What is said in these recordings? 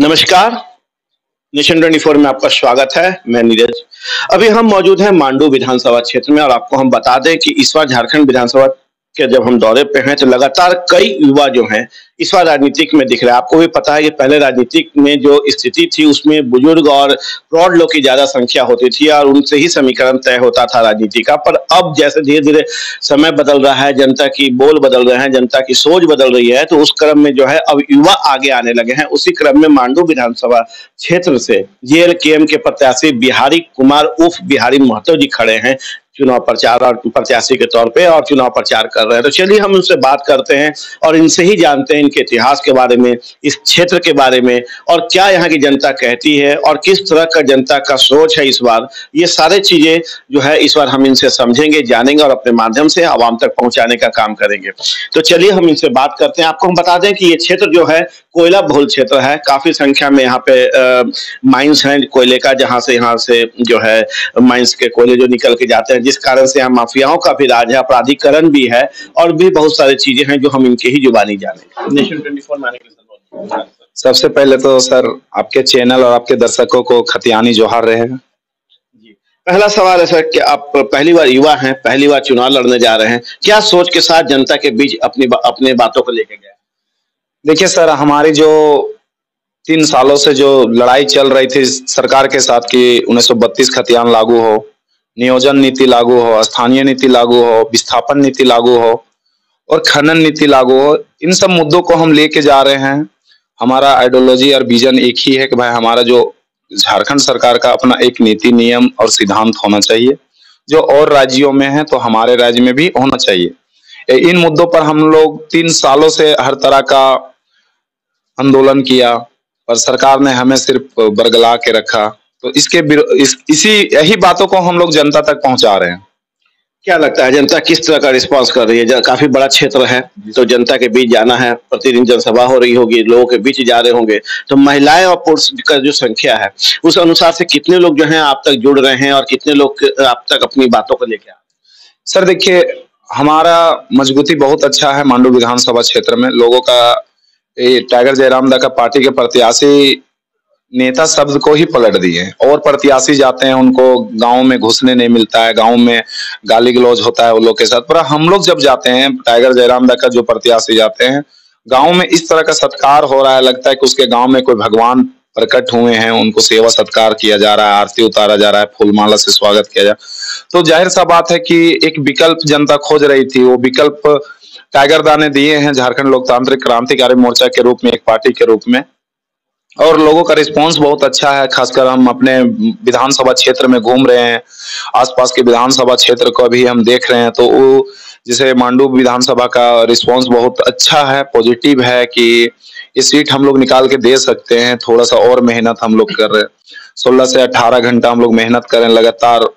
नमस्कार। नेशन 24 में आपका स्वागत है। मैं नीरज। अभी हम मौजूद हैं मांडू विधानसभा क्षेत्र में और आपको हम बता दें कि इस बार झारखंड विधानसभा के जब हम दौरे पे हैं तो लगातार कई युवा जो हैं इस बार राजनीतिक में दिख रहा है। आपको भी पता है कि पहले राजनीतिक में जो स्थिति थी उसमें बुजुर्ग और प्रौढ़ लोग की ज्यादा संख्या होती थी और उनसे ही समीकरण तय होता था राजनीति का। पर अब जैसे धीरे धीरे समय बदल रहा है, जनता की बोल बदल रहे हैं, जनता की सोच बदल रही है, तो उस क्रम में जो है अब युवा आगे आने लगे हैं। उसी क्रम में मांडू विधानसभा क्षेत्र से जेएलकेएम के प्रत्याशी बिहारी कुमार उर्फ बिहारी महतो जी खड़े हैं चुनाव प्रचार और प्रत्याशी के तौर पे और चुनाव प्रचार कर रहे हैं। तो चलिए हम उनसे बात करते हैं और इनसे ही जानते हैं इनके इतिहास के बारे में, इस क्षेत्र के बारे में और क्या यहाँ की जनता कहती है और किस तरह का जनता का सोच है इस बार। ये सारे चीजें जो है इस बार हम इनसे समझेंगे, जानेंगे और अपने माध्यम से आवाम तक पहुंचाने का काम करेंगे। तो चलिए हम इनसे बात करते हैं। आपको हम बता दें कि ये क्षेत्र जो है कोयला बहुल क्षेत्र है। काफी संख्या में यहाँ पे माइंस हैं कोयले का, जहाँ से जो है माइंस के कोयले जो निकल के जाते हैं, जिस कारण से यहाँ माफियाओं का भी राज है, अपराधीकरण भी है और भी बहुत सारी चीजें हैं जो हम इनके ही जुबानी जाने। नेशन 24 में आने के लिए सबसे पहले तो सर आपके चैनल और आपके दर्शकों को खतियानी जोहार रहेगा। पहला सवाल है सर कि आप पहली बार युवा हैं, पहली बार चुनाव लड़ने जा रहे हैं, क्या सोच के साथ जनता के बीच अपने बातों को लेके गए? देखिए सर, हमारी जो 3 सालों से जो लड़ाई चल रही थी सरकार के साथ कि 1932 खतियान लागू हो, नियोजन नीति लागू हो, स्थानीय नीति लागू हो, विस्थापन नीति लागू हो और खनन नीति लागू हो, इन सब मुद्दों को हम लेके जा रहे हैं। हमारा आइडियोलॉजी और विजन एक ही है कि भाई हमारा जो झारखंड सरकार का अपना एक नीति नियम और सिद्धांत होना चाहिए जो और राज्यों में है तो हमारे राज्य में भी होना चाहिए। इन मुद्दों पर हम लोग 3 सालों से हर तरह का आंदोलन किया पर सरकार ने हमें सिर्फ बरगला के रखा। तो इसी यही बातों को हम लोग जनता तक पहुंचा रहे हैं। क्या लगता है जनता किस तरह का रिस्पांस कर रही है? काफी बड़ा क्षेत्र है तो जनता के बीच जाना है, प्रतिदिन जनसभा हो रही होगी, लोगों के बीच जा रहे होंगे, तो महिलाएं और पुरुष का जो संख्या है उस अनुसार से कितने लोग जो हैं आप तक जुड़ रहे हैं और कितने लोग आप तक अपनी बातों को लेकर? सर देखिए, हमारा मजबूती बहुत अच्छा है मांडू विधानसभा क्षेत्र में। लोगों का टाइगर जयराम दा का पार्टी के प्रत्याशी नेता शब्द को ही पलट दिए और प्रत्याशी जाते हैं उनको गांव में घुसने नहीं मिलता है, गांव में गाली गलौज होता है वो लोग के साथ। पर हम लोग जब जाते हैं, टाइगर जयराम दा का जो प्रत्याशी जाते हैं गांव में, इस तरह का सत्कार हो रहा है, लगता है कि उसके गांव में कोई भगवान प्रकट हुए हैं, उनको सेवा सत्कार किया जा रहा है, आरती उतारा जा रहा है, फूलमाला से स्वागत किया जा रहा है। तो जाहिर सा बात है कि एक विकल्प जनता खोज रही थी, वो विकल्प टाइगर दा ने दिए हैं झारखंड लोकतांत्रिक क्रांतिकारी मोर्चा के रूप में, एक पार्टी के रूप में। और लोगों का रिस्पांस बहुत अच्छा है। खासकर हम अपने विधानसभा क्षेत्र में घूम रहे हैं, आसपास के विधानसभा क्षेत्र को भी हम देख रहे हैं, तो वो जैसे मांडू विधानसभा का रिस्पांस बहुत अच्छा है, पॉजिटिव है कि ये सीट हम लोग निकाल के दे सकते हैं। थोड़ा सा और मेहनत हम लोग कर रहे हैं, 16 से 18 घंटा हम लोग मेहनत करें लगातार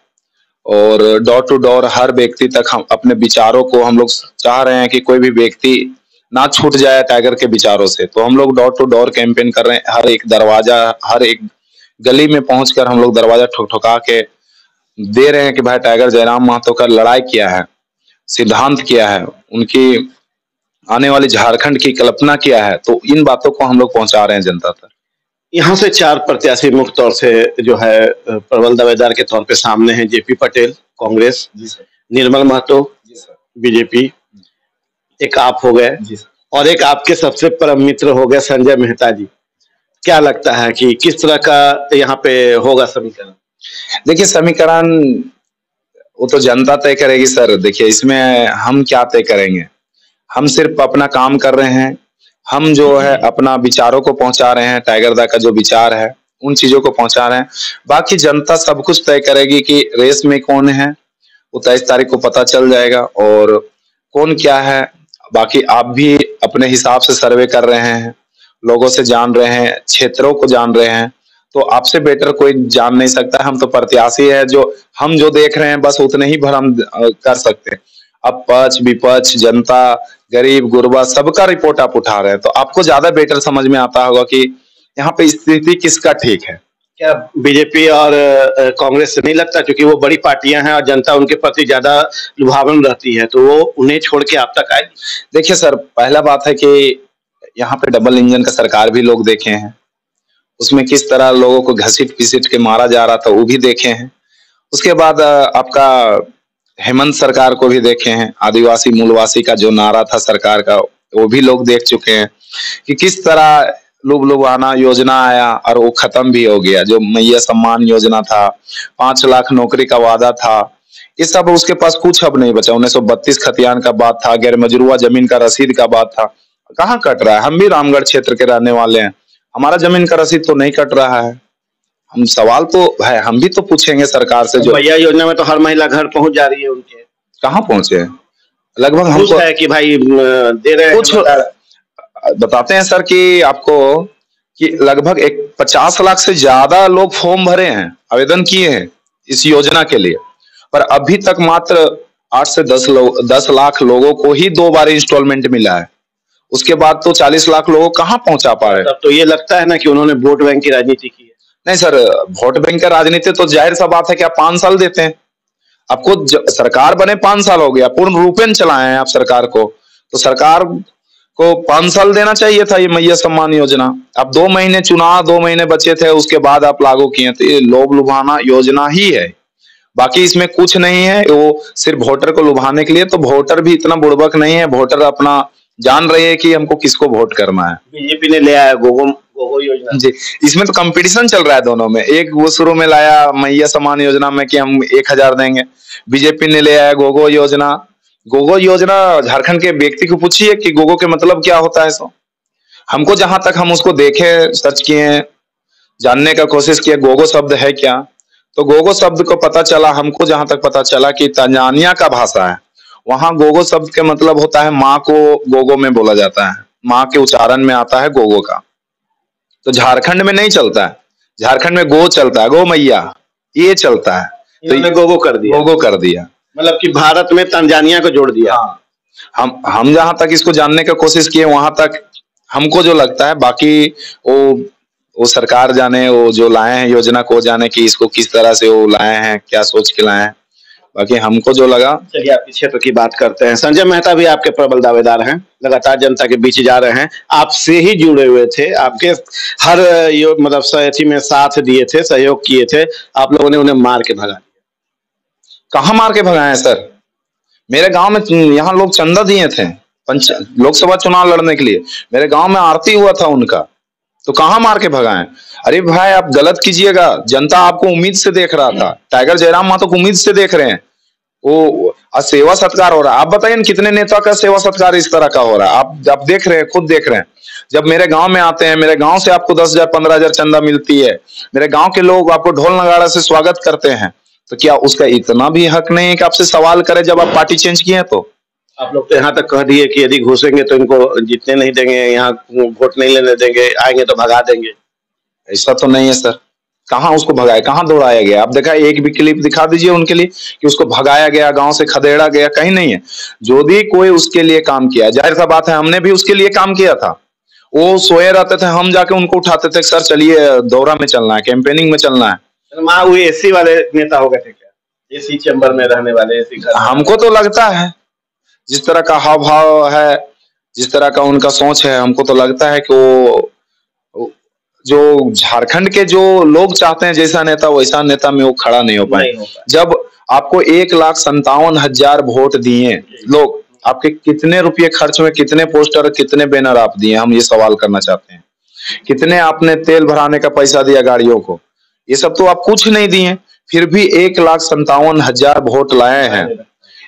और डोर टू डोर हर व्यक्ति तक हम अपने विचारों को, हम लोग चाह रहे हैं कि कोई भी व्यक्ति ना छूट जाए टाइगर के विचारों से। तो हम लोग डोर टू डोर कैंपेन कर रहे हैं, हर एक दरवाजा, हर एक गली में पहुंचकर हम लोग दरवाजा ठुकठुका के दे रहे हैं कि भाई टाइगर जयराम महतो का लड़ाई किया है, सिद्धांत किया है, उनकी आने वाली झारखंड की कल्पना किया है। तो इन बातों को हम लोग पहुंचा रहे हैं जनता तक। यहाँ से 4 प्रत्याशी मुख्य तौर से जो है प्रबल दावेदार के तौर पे सामने हैं। जेपी पटेल कांग्रेस, निर्मल महतो बीजेपी, एक आप हो गए और एक आपके सबसे परम मित्र हो गए संजय मेहता जी। क्या लगता है कि किस तरह का यहाँ पे होगा समीकरण? देखिए समीकरण वो तो जनता तय करेगी सर। देखिए इसमें हम क्या तय करेंगे, हम सिर्फ अपना काम कर रहे हैं। हम जो है अपना विचारों को पहुंचा रहे हैं, टाइगर दा का जो विचार है उन चीजों को पहुंचा रहे हैं। बाकी जनता सब कुछ तय करेगी कि रेस में कौन है, वो 23 तारीख को पता चल जाएगा और कौन क्या है। बाकी आप भी अपने हिसाब से सर्वे कर रहे हैं, लोगों से जान रहे हैं, क्षेत्रों को जान रहे हैं, तो आपसे बेटर कोई जान नहीं सकता। हम तो प्रत्याशी है, जो हम जो देख रहे हैं बस उतने ही भर हम कर सकते हैं। अब पक्ष विपक्ष, जनता, गरीब गुरबा, सबका रिपोर्ट आप उठा रहे हैं, तो आपको ज्यादा बेटर समझ में आता होगा कि यहाँ पे स्थिति किसका ठीक है। क्या बीजेपी और कांग्रेस से नहीं लगता, क्योंकि वो बड़ी पार्टियां हैं और जनता उनके प्रति ज्यादा लुभावन रहती है, तो वो उन्हें छोड़ के आप तक आएगी? देखिए सर, पहला बात है कि यहाँ पे डबल इंजन का सरकार भी लोग देखे हैं उसमें किस तरह लोगों को घसीट पीसीट के मारा जा रहा था वो भी देखे हैं। उसके बाद आपका हेमंत सरकार को भी देखे हैं, आदिवासी मूलवासी का जो नारा था सरकार का वो भी लोग देख चुके हैं कि किस तरह लुभाना योजना आया और वो खत्म भी हो गया। जो मैया सम्मान योजना था, 5 लाख नौकरी का वादा था, ये सब उसके पास कुछ अब नहीं बचा। 1932 खतियान का बात था, गैर मजरूआ जमीन का रसीद का बात था, कहाँ कट रहा है? हम भी रामगढ़ क्षेत्र के रहने वाले हैं, हमारा जमीन का रसीद तो नहीं कट रहा है। हम सवाल तो है, हम भी तो पूछेंगे सरकार से। जो मैया योजना में तो हर महिला घर पहुंच जा रही है उनके, कहाँ पहुंचे हैं? लगभग हमको है कि भाई दे रहे हैं कुछ बताते हैं सर कि आपको कि लगभग 50 लाख से ज्यादा लोग फॉर्म भरे हैं, आवेदन किए हैं इस योजना के लिए, पर अभी तक मात्र 8 से 10 लाख लोगों को ही 2 बार इंस्टॉलमेंट मिला है। उसके बाद तो 40 लाख लोगों कहाँ पहुंचा पा रहे हैं। तब तो ये लगता है ना कि उन्होंने वोट बैंक की राजनीति की है। नहीं सर, वोट बैंक का राजनीति तो जाहिर सा बात है कि आप 5 साल देते हैं, आपको सरकार बने 5 साल हो गया, पूर्ण रूपेण चलाए हैं आप सरकार को, तो सरकार को 5 साल देना चाहिए था ये मैया सम्मान योजना। अब 2 महीने चुनाव 2 महीने बचे थे, उसके बाद आप लागू किए, तो ये लोभ लुभाना योजना ही है, बाकी इसमें कुछ नहीं है। वो सिर्फ वोटर को लुभाने के लिए, तो वोटर भी इतना बुड़बक नहीं है, वोटर अपना जान रहे हैं कि हमको किसको वोट करना है। बीजेपी ने ले आया गोगो योजना जी, इसमें तो कंपटीशन चल रहा है दोनों में। एक वो शुरू में लाया मैया सम्मान योजना में कि हम 1000 देंगे, बीजेपी ने ले आया गोगो योजना। गोगो योजना झारखंड के व्यक्ति को पूछिए कि गोगो के मतलब क्या होता है। सो हमको जहां तक हम उसको देखे, सर्च किए, जानने का कोशिश किया गोगो शब्द है क्या, तो गोगो शब्द को पता चला, हमको जहां तक पता चला कि तंजानिया का भाषा है, वहां गोगो शब्द के मतलब होता है माँ को गोगो में बोला जाता है, माँ के उच्चारण में आता है गोगो का। तो झारखंड में नहीं चलता है, झारखंड में गो चलता है, गो मैया ये चलता है, तो ये गोगो कर दिया, गोगो कर दिया, मतलब कि भारत में तंजानिया को जोड़ दिया। हाँ, हम जहां तक इसको जानने का कोशिश किए वहां तक हमको जो लगता है, बाकी वो सरकार जाने, वो जो लाए हैं योजना को जाने कि इसको किस तरह से वो लाए हैं, क्या सोच के लाए हैं, बाकी हमको जो लगा। चलिए आपके क्षेत्र की बात करते हैं। संजय मेहता भी आपके प्रबल दावेदार हैं, लगातार जनता के बीच जा रहे हैं, आपसे ही जुड़े हुए थे, आपके हर मतलब सहयोगी में साथ दिए थे, सहयोग किए थे, आप लोगों ने उन्हें मार के भगा दिया। कहाँ मार के भगाए हैं सर? मेरे गांव में यहाँ लोग चंदा दिए थे लोकसभा चुनाव लड़ने के लिए, मेरे गांव में आरती हुआ था उनका, तो कहाँ मार के भगाए? अरे भाई आप गलत कीजिएगा, जनता आपको उम्मीद से देख रहा था, टाइगर जयराम मातो को उम्मीद से देख रहे हैं, वो सेवा सत्कार हो रहा है। आप बताइए कितने नेता का सेवा सत्कार इस तरह का हो रहा है, आप देख रहे हैं, खुद देख रहे हैं। जब मेरे गांव में आते हैं, मेरे गांव से आपको 10,000 15,000 चंदा मिलती है, मेरे गांव के लोग आपको ढोल नगाड़ा से स्वागत करते हैं, तो क्या उसका इतना भी हक नहीं है कि आपसे सवाल करे जब आप पार्टी चेंज किए हैं? तो आप लोग तो यहाँ तक कह दिए कि यदि घुसेंगे तो इनको जीतने नहीं देंगे, यहाँ वोट नहीं लेने देंगे, आएंगे तो भगा देंगे। ऐसा तो नहीं है सर, कहाँ उसको भगाया, कहाँ दौड़ाया गया? आप देखा एक भी क्लिप दिखा दीजिए उनके लिए कि उसको भगाया गया, गांव से खदेड़ा गया, कहीं नहीं है। जो भी कोई उसके लिए काम किया, जाहिर सा बात है हमने भी उसके लिए काम किया था, वो सोए रहते थे, हम जाके उनको उठाते थे, सर चलिए दौरा में चलना है, कैंपेनिंग में चलना है। वो एसी वाले नेता हो गए थे क्या? एसी चैम्बर में रहने वाले, एसी घर? हमको तो लगता है जिस तरह का हाव भाव है, जिस तरह का उनका सोच है, हमको तो लगता है कि वो जो झारखंड के जो लोग चाहते हैं जैसा नेता, वैसा नेता में वो खड़ा नहीं हो पाए। जब आपको 1,57,000 वोट दिए लोग, आपके कितने रुपये खर्च में, कितने पोस्टर, कितने बैनर आप दिए, हम ये सवाल करना चाहते हैं। कितने आपने तेल भराने का पैसा दिया गाड़ियों को, ये सब तो आप कुछ नहीं दिए, फिर भी 1,57,000 वोट लाए हैं।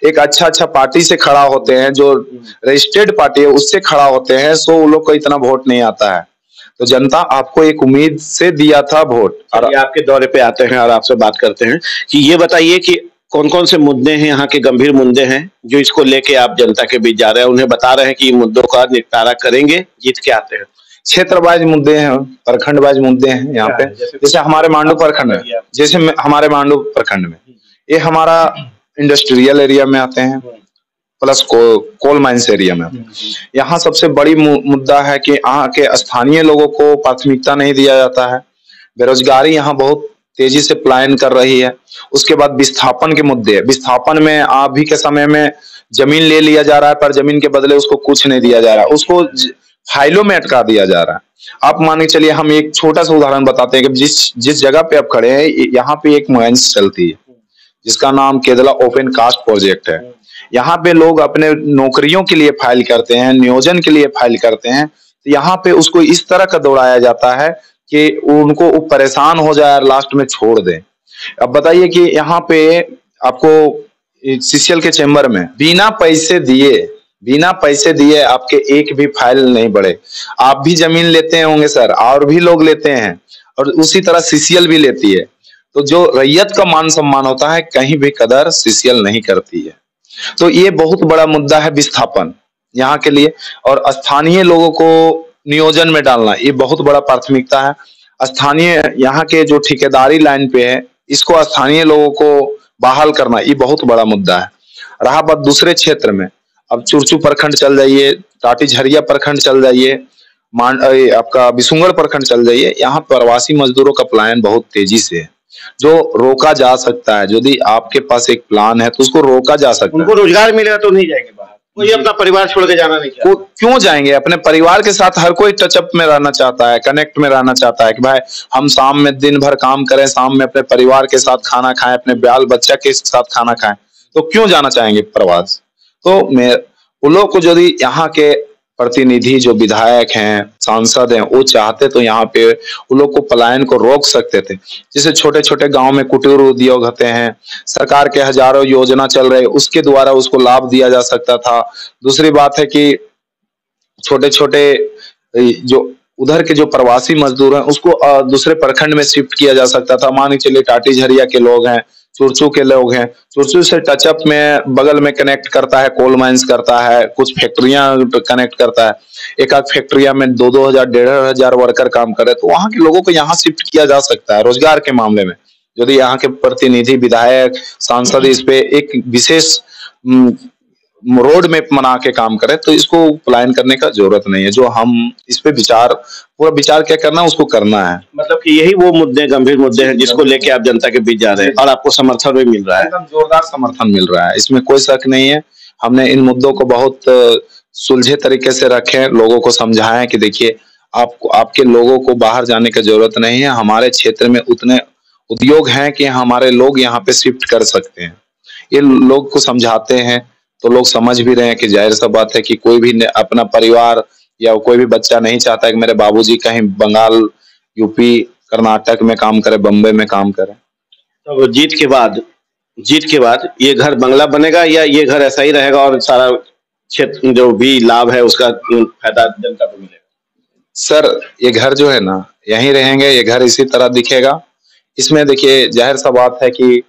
एक अच्छा पार्टी से खड़ा होते हैं, जो रजिस्टर्ड पार्टी है उससे खड़ा होते हैं, सो उन लोग को इतना वोट नहीं आता है। तो जनता आपको एक उम्मीद से दिया था वोट। और आपके दौरे पे आते हैं और आपसे बात करते हैं कि ये बताइए कि कौन कौन से मुद्दे हैं, यहाँ के गंभीर मुद्दे हैं जो इसको लेके आप जनता के बीच जा रहे हैं, उन्हें बता रहे हैं कि मुद्दों का निपटारा करेंगे, जीत के आते हैं। क्षेत्र वाइज मुद्दे हैं, प्रखंड वाइज मुद्दे हैं यहाँ पे, जैसे हमारे मांडू प्रखंड में, जैसे हमारे मांडू प्रखंड में ये हमारा इंडस्ट्रियल एरिया में आते हैं, प्लस कोल माइंस एरिया में। यहाँ सबसे बड़ी मुद्दा है कि यहाँ के स्थानीय लोगों को प्राथमिकता नहीं दिया जाता है, बेरोजगारी यहाँ बहुत तेजी से पलायन कर रही है। उसके बाद विस्थापन के मुद्दे, विस्थापन में अभी के समय में जमीन ले लिया जा रहा है, पर जमीन के बदले उसको कुछ नहीं दिया जा रहा है, उसको फाइलों में अटका दिया जा रहा है। आप मान के चलिए, हम एक छोटा सा उदाहरण बताते हैं कि जिस जगह पे आप खड़े हैं, यहाँ पे एक मुहिंस चलती है जिसका नाम केदला ओपन कास्ट प्रोजेक्ट है। यहाँ पे लोग अपने नौकरियों के लिए फाइल करते हैं, नियोजन के लिए फाइल करते हैं, तो यहाँ पे उसको इस तरह का दौड़ाया जाता है कि उनको वो परेशान हो जाए और लास्ट में छोड़ दें। अब बताइए कि यहाँ पे आपको सीसीएल के चेम्बर में बिना पैसे दिए आपके एक भी फाइल नहीं बढ़े। आप भी जमीन लेते होंगे सर, और भी लोग लेते हैं, और उसी तरह सीसीएल भी लेती है। तो जो रैयत का मान सम्मान होता है, कहीं भी कदर सीसीएल नहीं करती है। तो ये बहुत बड़ा मुद्दा है विस्थापन यहाँ के लिए, और स्थानीय लोगों को नियोजन में डालना ये बहुत बड़ा प्राथमिकता है। स्थानीय यहाँ के जो ठेकेदारी लाइन पे है, इसको स्थानीय लोगों को बहाल करना ये बहुत बड़ा मुद्दा है। रहा बात दूसरे क्षेत्र में, अब चुरचू प्रखंड चल जाइए, टाटी झरिया प्रखंड चल जाइए, आपका बिशुंगड़ प्रखंड चल जाइए, यहाँ प्रवासी मजदूरों का पलायन बहुत तेजी से है, जो रोका जा सकता है। यदि आपके पास एक प्लान है तो उसको रोका जा सकता है। उनको रोजगार मिलेगा तो नहीं जाएंगे बाहर, कोई अपना परिवार छोड़ के जाना नहीं चाहता। क्यों जाएंगे? अपने परिवार के साथ हर कोई टचअप में रहना चाहता है, कनेक्ट में रहना चाहता है कि भाई हम शाम में दिन भर काम करें, शाम में अपने परिवार के साथ खाना खाएं, अपने बाल बच्चा के साथ खाना खाएं। तो क्यों जाना चाहेंगे प्रवास? तो उन लोग को यदि यहाँ के प्रतिनिधि जो विधायक हैं, सांसद हैं, वो चाहते तो यहाँ पे उन लोग को पलायन को रोक सकते थे। जैसे छोटे छोटे गांव में कुटीर उद्योग होते हैं, सरकार के हजारों योजना चल रहे, उसके द्वारा उसको लाभ दिया जा सकता था। दूसरी बात है कि छोटे छोटे जो उधर के जो प्रवासी मजदूर हैं उसको दूसरे प्रखंड में शिफ्ट किया जा सकता था। मान के चलिए टाटी झरिया के लोग हैं, चुरचू के लोग हैं, चुरचू से टचअप में बगल में कनेक्ट करता है, कोल माइंस करता है, कुछ फैक्ट्रियां कनेक्ट करता है, एक आध फैक्ट्रिया में 2-2 हजार 1,500 हजार वर्कर काम करे, तो वहां के लोगों को यहाँ शिफ्ट किया जा सकता है रोजगार के मामले में। यदि यहाँ के प्रतिनिधि, विधायक, सांसद इस पे एक विशेष रोड मैप बना के काम करे तो इसको पलायन करने का जरूरत नहीं है। जो हम इस पे पूरा विचार क्या करना है उसको करना है। मतलब कि यही वो मुद्दे, गंभीर मुद्दे हैं जिसको लेके आप जनता के बीच जा रहे हैं और आपको समर्थन भी मिल रहा है। एकदम जोरदार समर्थन मिल रहा है, इसमें कोई शक नहीं है। हमने इन मुद्दों को बहुत सुलझे तरीके से रखे, लोगों को समझाएं कि देखिए आपको, आपके लोगों को बाहर जाने की जरूरत नहीं है, हमारे क्षेत्र में उतने उद्योग हैं कि हमारे लोग यहाँ पे शिफ्ट कर सकते हैं। ये लोग को समझाते हैं तो लोग समझ भी रहे हैं कि जाहिर सा बात है कि कोई भी अपना परिवार या कोई भी बच्चा नहीं चाहता कि मेरे बाबूजी कहीं बंगाल, यूपी, कर्नाटक में काम करे, बम्बई में काम करे। तो जीत के बाद ये घर बंगला बनेगा या ये घर ऐसा ही रहेगा और सारा क्षेत्र जो भी लाभ है उसका फायदा जनता को मिलेगा? सर ये घर जो है ना, यहीं रहेंगे, ये घर इसी तरह दिखेगा। इसमें देखिए जाहिर सा बात है कि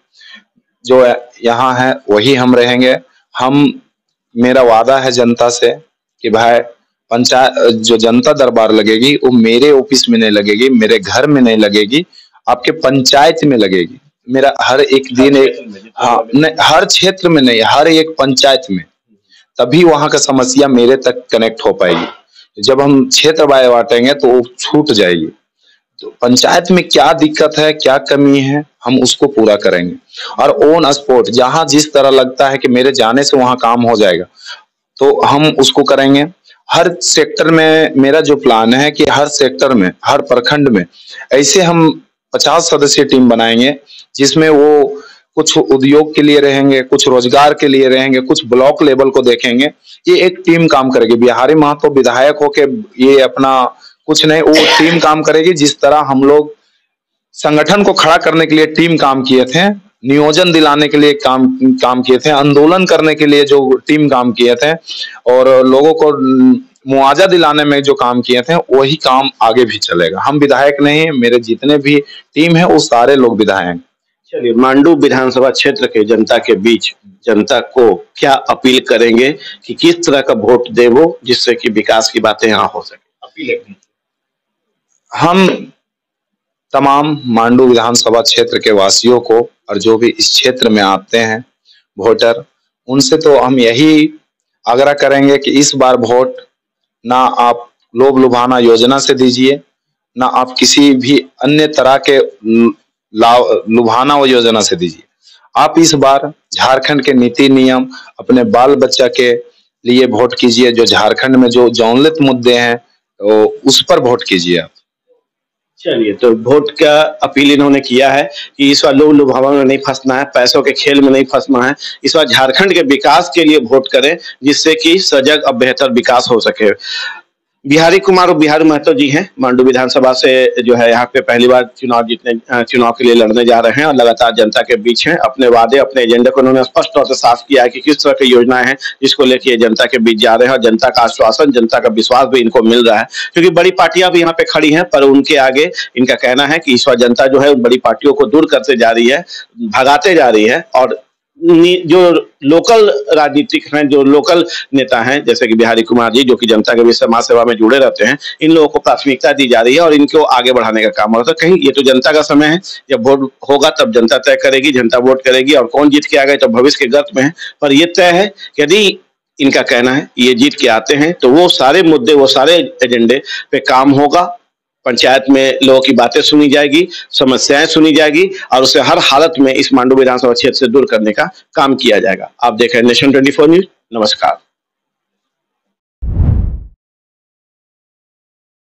जो यहाँ है वही हम रहेंगे। मेरा वादा है जनता से कि भाई पंचायत जो जनता दरबार लगेगी वो मेरे ऑफिस में नहीं लगेगी, मेरे घर में नहीं लगेगी, आपके पंचायत में लगेगी। मेरा हर एक दिन नहीं, हर क्षेत्र में नहीं, हर एक पंचायत में, तभी वहां का समस्या मेरे तक कनेक्ट हो पाएगी। जब हम क्षेत्र बांटेंगे तो वो छूट जाएगी। तो पंचायत में क्या दिक्कत है, क्या कमी है, हम उसको पूरा करेंगे। और ऑन स्पॉट जहां जिस तरह लगता है कि मेरे जाने से वहां काम हो जाएगा तो हम उसको करेंगे। हर सेक्टर में मेरा जो प्लान है कि हर सेक्टर में, हर प्रखंड में ऐसे हम 50 सदस्यीय टीम बनाएंगे, जिसमें वो कुछ उद्योग के लिए रहेंगे, कुछ रोजगार के लिए रहेंगे, कुछ ब्लॉक लेवल को देखेंगे। ये एक टीम काम करेगी। बिहारी महतो विधायक होके ये अपना कुछ नहीं, वो टीम काम करेगी। जिस तरह हम लोग संगठन को खड़ा करने के लिए टीम काम किए थे, नियोजन दिलाने के लिए काम किए थे, आंदोलन करने के लिए जो टीम काम किए थे, और लोगों को मुआवजा दिलाने में जो काम किए थे, वही काम आगे भी चलेगा। हम विधायक नहीं, मेरे जितने भी टीम है वो सारे लोग विधायक। चलिए, मांडू विधानसभा क्षेत्र के जनता के बीच जनता को क्या अपील करेंगे कि किस तरह का वोट दे वो, जिससे कि विकास की बातें यहाँ हो सके? अपील हम तमाम मांडू विधानसभा क्षेत्र के वासियों को और जो भी इस क्षेत्र में आते हैं वोटर, उनसे तो हम यही आग्रह करेंगे कि इस बार वोट ना आप लोभ लुभाना योजना से दीजिए, ना आप किसी भी अन्य तरह के लुभाना वो योजना से दीजिए। आप इस बार झारखंड के नीति नियम, अपने बाल बच्चा के लिए वोट कीजिए। जो झारखंड में जो जौनलत मुद्दे हैं, तो उस पर वोट कीजिए आप। चलिए, तो वोट का अपील इन्होंने किया है कि इस बार लोभ लुभावन में नहीं फंसना है, पैसों के खेल में नहीं फंसना है। इस बार झारखंड के विकास के लिए वोट करें, जिससे कि सजग और बेहतर विकास हो सके। बिहारी कुमार और बिहारी महतो जी हैं, मांडू विधानसभा से जो है यहाँ पे पहली बार चुनाव के लिए लड़ने जा रहे हैं और लगातार जनता के बीच हैं। अपने वादे, अपने एजेंडे को उन्होंने स्पष्ट तौर से साफ किया है कि किस तरह की योजनाएं हैं जिसको लेकर ये जनता के बीच जा रहे हैं, और जनता का आश्वासन, जनता का विश्वास भी इनको मिल रहा है, क्योंकि बड़ी पार्टियां भी यहाँ पे खड़ी हैं, पर उनके आगे इनका कहना है कि इस बार जनता जो है उन बड़ी पार्टियों को दूर करते जा रही है, भगाते जा रही है, और जो लोकल राजनीतिक हैं, जो लोकल नेता हैं, जैसे कि बिहारी कुमार जी, जो कि जनता के बीच समाज सेवा में जुड़े रहते हैं, इन लोगों को प्राथमिकता दी जा रही है और इनको आगे बढ़ाने का काम हो रहा है। कहीं ये तो जनता का समय है, जब वोट होगा तब जनता तय करेगी, जनता वोट करेगी, और कौन जीत के आ गए तो भविष्य के गर्त में है। पर यह तय है कि यदि इनका कहना है ये जीत के आते हैं तो वो सारे मुद्दे, वो सारे एजेंडे पे काम होगा, पंचायत में लोगों की बातें सुनी जाएगी, समस्याएं सुनी जाएगी, और उसे हर हालत में इस मांडू विधानसभा क्षेत्र से दूर करने का काम किया जाएगा। आप देख रहे हैं नेशन 24 न्यूज। नमस्कार।